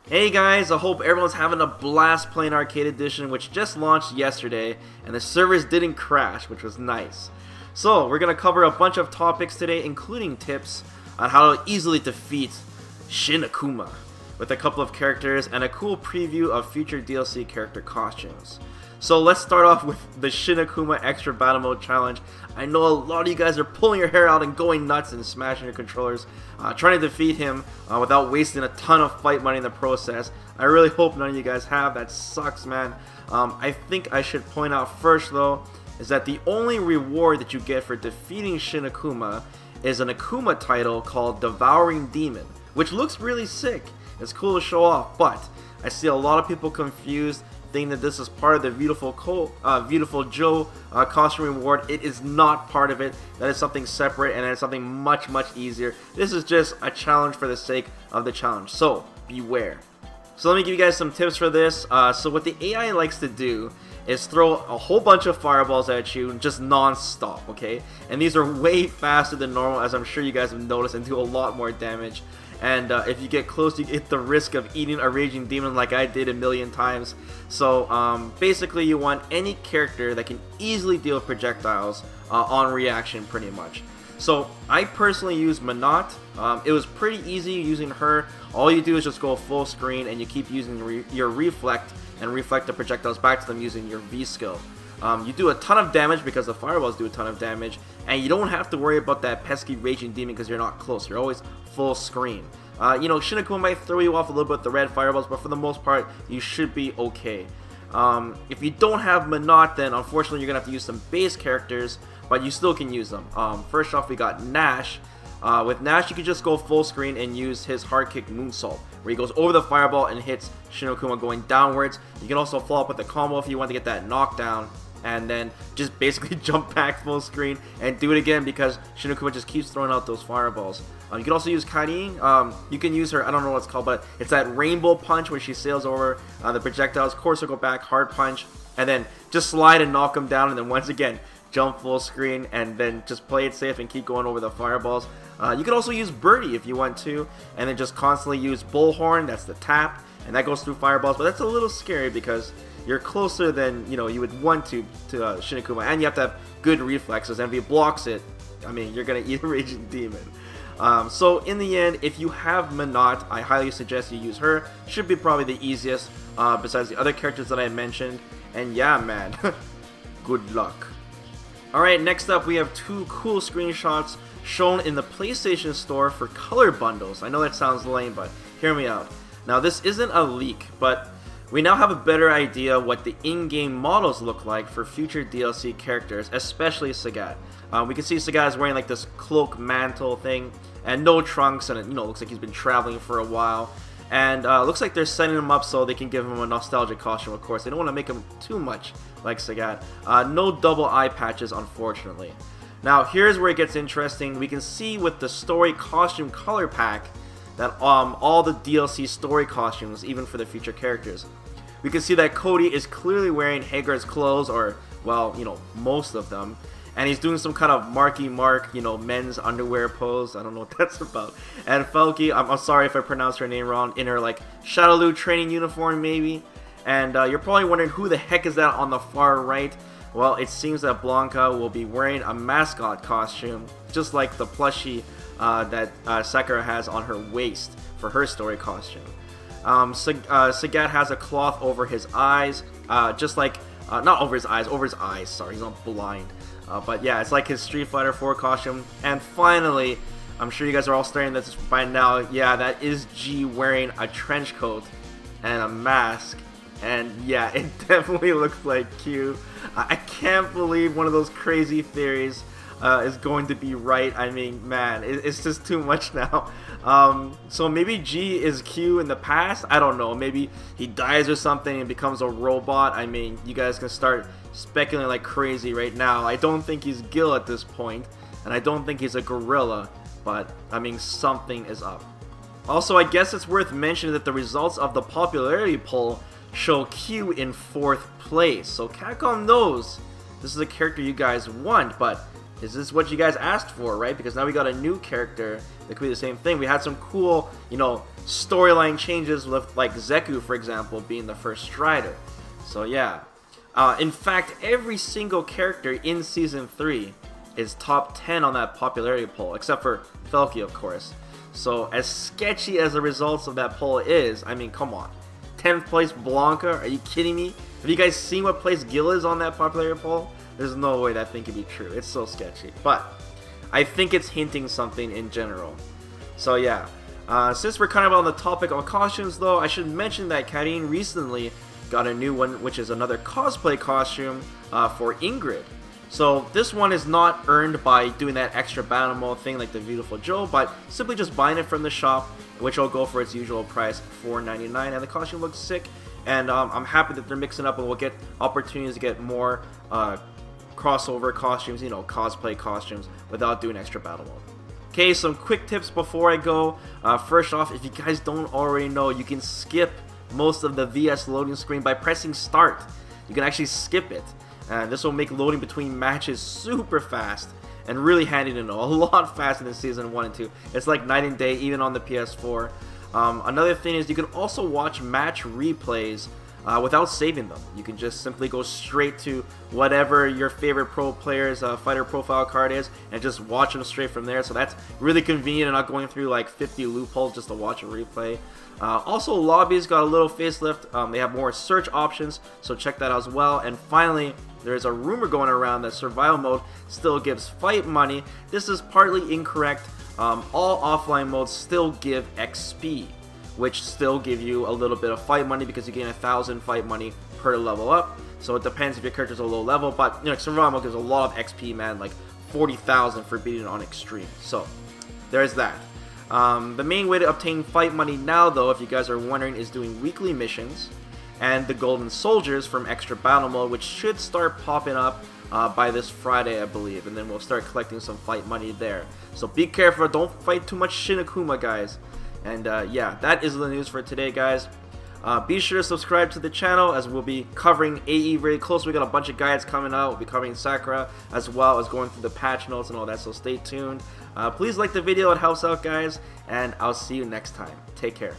Hey guys, I hope everyone's having a blast playing Arcade Edition, which just launched yesterday, and the servers didn't crash, which was nice. So, we're going to cover a bunch of topics today, including tips on how to easily defeat Shin Akuma, with a couple of characters, and a cool preview of future DLC character costumes. So let's start off with the Shin Akuma Extra Battle Mode Challenge. I know a lot of you guys are pulling your hair out and going nuts and smashing your controllers, trying to defeat him without wasting a ton of fight money in the process. I really hope none of you guys have. That sucks, man. I think I should point out first, though, is that the only reward that you get for defeating Shin Akuma is an Akuma title called Devouring Demon, which looks really sick. It's cool to show off, but I see a lot of people confused, thinking that this is part of the Beautiful Joe costume reward. It is not part of it. That is something separate, and it's something much easier. This is just a challenge for the sake of the challenge, so beware. So let me give you guys some tips for this. So what the AI likes to do is throw a whole bunch of fireballs at you just non-stop, okay? And these are way faster than normal, as I'm sure you guys have noticed, and do a lot more damage. And if you get close, you get the risk of eating a raging demon like I did a million times. So basically you want any character that can easily deal with projectiles on reaction, pretty much. So I personally use Manat. It was pretty easy using her. All you do is just go full screen and you keep using your reflect and reflect the projectiles back to them using your V skill. You do a ton of damage because the fireballs do a ton of damage, and you don't have to worry about that pesky raging demon because you're not close. You're always full screen. You know, Shin Akuma might throw you off a little bit with the red fireballs, but for the most part, you should be okay. If you don't have Manat, then unfortunately you're going to have to use some base characters, but you still can use them. First off, we got Nash. With Nash, you can just go full screen and use his hard kick moonsault, where he goes over the fireball and hits Shin Akuma going downwards. You can also follow up with a combo if you want to get that knockdown, and then just basically jump back full screen and do it again because Shin Akuma just keeps throwing out those fireballs. You can also use Karin. You can use her, I don't know what it's called, but it's that rainbow punch where she sails over the projectiles, course circle back, hard punch, and then just slide and knock them down, and then once again jump full screen and then just play it safe and keep going over the fireballs. You can also use Birdie if you want to, and then just constantly use Bullhorn. That's the tap, and that goes through fireballs, but that's a little scary because you're closer than you would want to Shin Akuma, and you have to have good reflexes, and if he blocks it, I mean, you're gonna eat a raging demon. So in the end, if you have Manat, I highly suggest you use her. Should be probably the easiest besides the other characters that I mentioned, and yeah, man, good luck. Alright, next up we have two cool screenshots shown in the PlayStation Store for color bundles. I know that sounds lame, but hear me out. Now, this isn't a leak, but we now have a better idea what the in-game models look like for future DLC characters, especially Sagat. We can see Sagat is wearing like this cloak mantle thing, and no trunks, and it looks like he's been traveling for a while. And looks like they're setting him up so they can give him a nostalgic costume, of course. They don't want to make him too much like Sagat. No double eye patches, unfortunately. Now, here's where it gets interesting. We can see with the story costume color pack that all the DLC story costumes, even for the future characters, we can see that Cody is clearly wearing Hagar's clothes, or, well, most of them. And he's doing some kind of Marky Mark, men's underwear pose. I don't know what that's about. And Felky, I'm sorry if I pronounced her name wrong, in her, like, Shadowloo training uniform, maybe. And you're probably wondering who the heck is that on the far right? Well, it seems that Blanca will be wearing a mascot costume, just like the plushie that Sakura has on her waist for her story costume. Sagat has a cloth over his eyes, just like, not over his eyes, over his eyes, sorry, he's not blind. But yeah, it's like his Street Fighter 4 costume. And finally, I'm sure you guys are all staring at this by now, yeah, that is G wearing a trench coat and a mask. And yeah, it definitely looks like Q. I can't believe one of those crazy theories is going to be right. I mean, man, it's just too much now. So maybe G is Q in the past? I don't know. Maybe he dies or something and becomes a robot. I mean, you guys can start speculating like crazy right now. I don't think he's Gil at this point, and I don't think he's a gorilla, but I mean, something is up. Also, I guess it's worth mentioning that the results of the popularity poll show Q in 4th place. So Capcom knows this is a character you guys want, but is this what you guys asked for, right? Because now we got a new character that could be the same thing. We had some cool, storyline changes with like Zeku, for example, being the first Strider. So yeah. In fact, every single character in Season 3 is top 10 on that popularity poll, except for Felky, of course. So as sketchy as the results of that poll is, I mean, come on. 10th place Blanca, are you kidding me? Have you guys seen what place Gil is on that popularity poll? There's no way that thing could be true. It's so sketchy. But I think it's hinting something in general. So yeah. Since we're kind of on the topic of costumes though, I should mention that Karin recently got a new one, which is another cosplay costume for Ingrid. So this one is not earned by doing that extra battle mode thing like the Beautiful Joe, but simply just buying it from the shop, which will go for its usual price, $4.99, and the costume looks sick. And I'm happy that they're mixing up, and we'll get opportunities to get more crossover costumes, you know, cosplay costumes, without doing extra battle mode. Okay, some quick tips before I go. First off, if you guys don't already know, you can skip most of the VS loading screen by pressing start. You can actually skip it. And this will make loading between matches super fast and really handy to know. A lot faster than Season 1 and 2. It's like night and day, even on the PS4. Another thing is you can also watch match replays without saving them. You can just simply go straight to whatever your favorite pro player's fighter profile card is and just watch them straight from there. So that's really convenient and not going through like 50 loopholes just to watch a replay. Also, lobbies got a little facelift. They have more search options, so check that out as well. And finally, there's a rumor going around that survival mode still gives fight money. This is partly incorrect. All offline modes still give XP, which still give you a little bit of fight money because you gain 1,000 fight money per level up. So it depends if your character's a low level, but you know, survival mode gives a lot of XP, man, like 40,000 for beating it on extreme. So there's that. The main way to obtain fight money now, though, if you guys are wondering, is doing weekly missions and the Golden Soldiers from Extra Battle Mode, which should start popping up by this Friday, I believe, and then we'll start collecting some fight money there. So be careful, don't fight too much Shin Akuma, guys. And yeah, that is the news for today, guys. Be sure to subscribe to the channel, as we'll be covering AE very close. We got a bunch of guides coming out. We'll be covering Sakura as well as going through the patch notes and all that, so stay tuned. Please like the video, it helps out, guys, and I'll see you next time. Take care.